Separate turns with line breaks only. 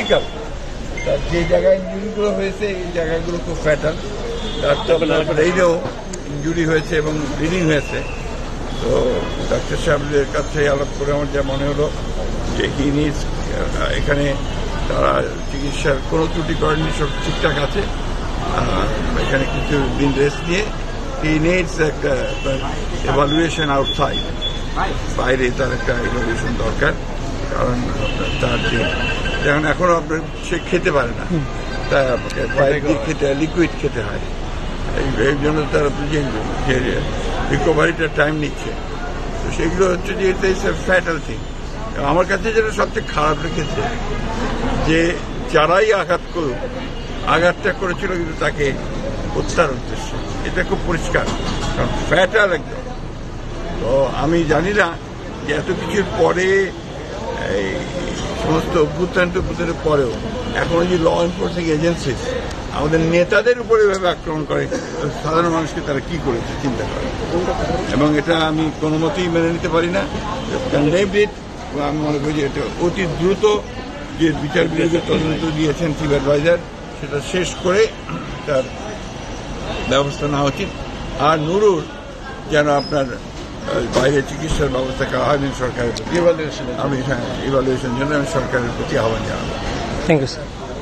Critical. তার যে জায়গায় ইঞ্জুরিগুলো হয়েছে এই জায়গাগুলো খুব ফ্যাটাল। তার তো ব্রেইনেও ইঞ্জুরি হয়েছে এবং ব্লিডিং হয়েছে। তো ডাক্তার সাহেবদের কাছে আলাপ করে আমার যা মনে হলো যে এখানে তারা চিকিৎসার কোনো ত্রুটি করেননি, সব ঠিকঠাক আছে। এখানে কিছু দিন রেস্ট নিয়ে হি নিডস একটা এভালুয়েশন আউটসাইড, বাইরে তার একটা এভালুয়েশন দরকার। কারণ তার যেমন এখনো আপনার সে খেতে পারে না, তা পাইপ দিয়ে খেতে হয়, লিকুইড খেতে হয়। এই জন্য তার যে রিকভারিটা টাইম নিচ্ছে। তো সেগুলো হচ্ছে যে এটা ইস এ ফ্যাটাল থিং। আমার কাছে যেটা সবচেয়ে খারাপ রেখেছে যে যারাই আঘাতটা করেছিল কিন্তু তাকে হত্যার উদ্দেশ্যে, এটা খুব পরিষ্কার, কারণ ফ্যাটাল একদম। তো আমি জানি না যে এত কিছুর পরে এই সমস্ত অভ্যুত্থানের পরেও এখনো যে ল এনফোর্সিং এজেন্সি আমাদের নেতাদের উপরে এভাবে আক্রমণ করে, সাধারণ মানুষকে তারা কি করেছে চিন্তা করে। এবং এটা আমি কোনো মতেই মেনে নিতে পারি না। আমি মনে করি যে এটা অতি দ্রুত যে বিচার বিভাগের তদন্ত দিয়েছেন চিফ অ্যাডভাইজার, সেটা শেষ করে তার ব্যবস্থা নেওয়া উচিত। আর নুরুর যেন আপনার বাইরে চিকিৎসার ব্যবস্থা করা হয় সরকারের প্রতি, আমি ইভালুয়েশন জন্য আমি সরকারের প্রতি আহ্বান জানাবো।
Thank you sir.